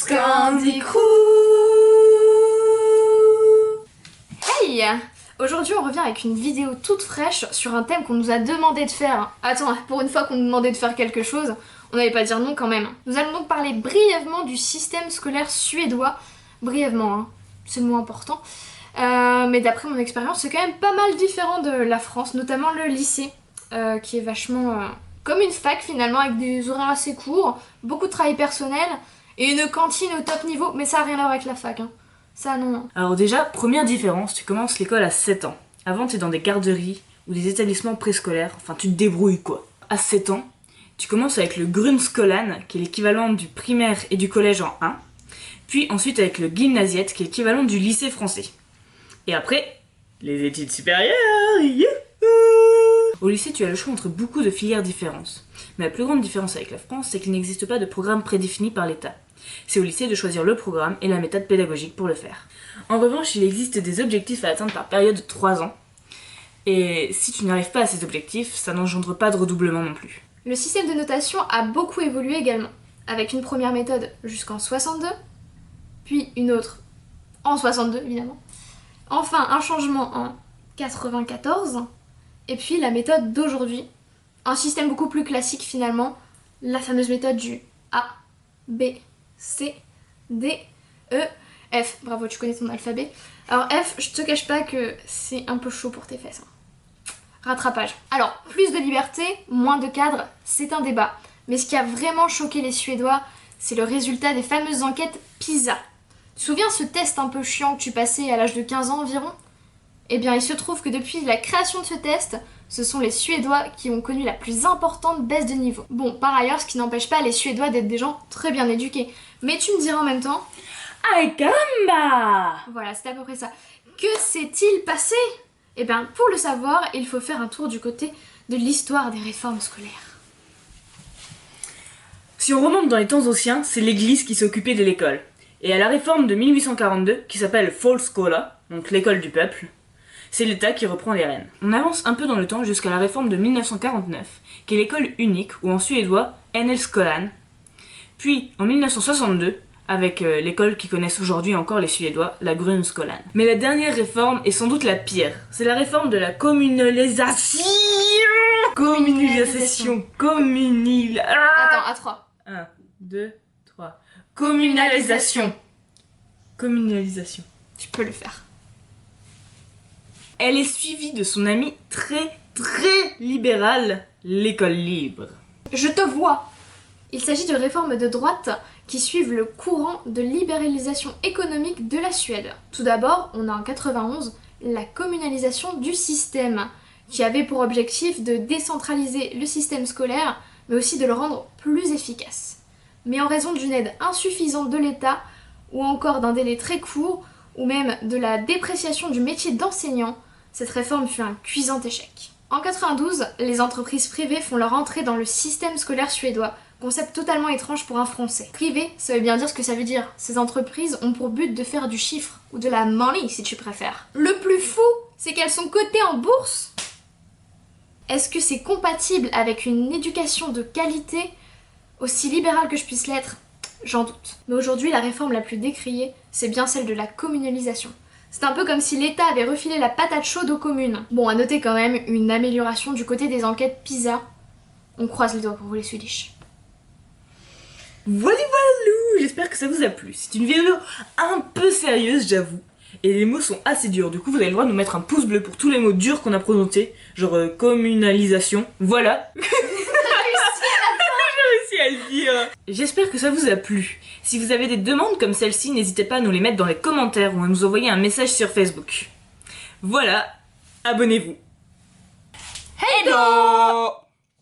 Scandi Crew. Hey! Aujourd'hui on revient avec une vidéo toute fraîche sur un thème qu'on nous a demandé de faire. Attends, pour une fois qu'on nous demandait de faire quelque chose, on n'allait pas dire non quand même. Nous allons donc parler brièvement du système scolaire suédois. Brièvement, hein, c'est le mot important. Mais d'après mon expérience, c'est quand même pas mal différent de la France, notamment le lycée, qui est vachement comme une fac finalement, avec des horaires assez courts, beaucoup de travail personnel et une cantine au top niveau, mais ça n'a rien à voir avec la fac. Hein. Ça non. Alors déjà, première différence, tu commences l'école à 7 ans. Avant, t'es dans des garderies ou des établissements préscolaires, enfin tu te débrouilles quoi. À 7 ans, tu commences avec le Grundskolan, qui est l'équivalent du primaire et du collège en 1, puis ensuite avec le Gymnasiet, qui est l'équivalent du lycée français. Et après, les études supérieures, youhou! Au lycée, tu as le choix entre beaucoup de filières différentes. Mais la plus grande différence avec la France, c'est qu'il n'existe pas de programme prédéfini par l'État. C'est au lycée de choisir le programme et la méthode pédagogique pour le faire. En revanche, il existe des objectifs à atteindre par période de 3 ans. Et si tu n'arrives pas à ces objectifs, ça n'engendre pas de redoublement non plus. Le système de notation a beaucoup évolué également, avec une première méthode jusqu'en 62, puis une autre en 62 évidemment, enfin un changement en 94, et puis la méthode d'aujourd'hui, un système beaucoup plus classique finalement, la fameuse méthode du A, B, C, D, E, F. Bravo, tu connais ton alphabet. Alors F, je te cache pas que c'est un peu chaud pour tes fesses. Rattrapage. Alors, plus de liberté, moins de cadre, c'est un débat. Mais ce qui a vraiment choqué les Suédois, c'est le résultat des fameuses enquêtes PISA. Tu te souviens ce test un peu chiant que tu passais à l'âge de 15 ans environ ? Eh bien, il se trouve que depuis la création de ce test, ce sont les Suédois qui ont connu la plus importante baisse de niveau. Bon, par ailleurs, ce qui n'empêche pas les Suédois d'être des gens très bien éduqués. Mais tu me diras en même temps... Ay caramba! Voilà, c'est à peu près ça. Que s'est-il passé ? Eh bien, pour le savoir, il faut faire un tour du côté de l'histoire des réformes scolaires. Si on remonte dans les temps anciens, c'est l'église qui s'occupait de l'école. Et à la réforme de 1842, qui s'appelle Folkskola, donc l'école du peuple, c'est l'État qui reprend les rênes. On avance un peu dans le temps jusqu'à la réforme de 1949, qui est l'école unique, ou en suédois, Enhetsskolan. Puis, en 1962, avec l'école qui connaissent aujourd'hui encore les Suédois, la Grundskolan. Mais la dernière réforme est sans doute la pire. C'est la réforme de la communalisation. Attends, à 3. 1, 2, 3. Communalisation. Communalisation. Tu peux le faire. Elle est suivie de son ami très libéral, l'école libre. Je te vois. Il s'agit de réformes de droite qui suivent le courant de libéralisation économique de la Suède. Tout d'abord, on a en 91 la communalisation du système, qui avait pour objectif de décentraliser le système scolaire, mais aussi de le rendre plus efficace. Mais en raison d'une aide insuffisante de l'État, ou encore d'un délai très court, ou même de la dépréciation du métier d'enseignant, cette réforme fut un cuisant échec. En 92, les entreprises privées font leur entrée dans le système scolaire suédois, concept totalement étrange pour un Français. Privé, ça veut bien dire ce que ça veut dire. Ces entreprises ont pour but de faire du chiffre, ou de la money si tu préfères. Le plus fou, c'est qu'elles sont cotées en bourse. Est-ce que c'est compatible avec une éducation de qualité, aussi libérale que je puisse l'être ? J'en doute. Mais aujourd'hui, la réforme la plus décriée, c'est bien celle de la communalisation. C'est un peu comme si l'État avait refilé la patate chaude aux communes. Bon, à noter quand même une amélioration du côté des enquêtes PISA. On croise les doigts pour vous les Swedish. Voilà, j'espère que ça vous a plu. C'est une vidéo un peu sérieuse, j'avoue. Et les mots sont assez durs, du coup vous avez le droit de nous mettre un pouce bleu pour tous les mots durs qu'on a prononcés. Genre communalisation, voilà. J'ai réussi à le dire. J'espère que ça vous a plu. Si vous avez des demandes comme celle-ci, n'hésitez pas à nous les mettre dans les commentaires ou à nous envoyer un message sur Facebook. Voilà, abonnez-vous. Hey do!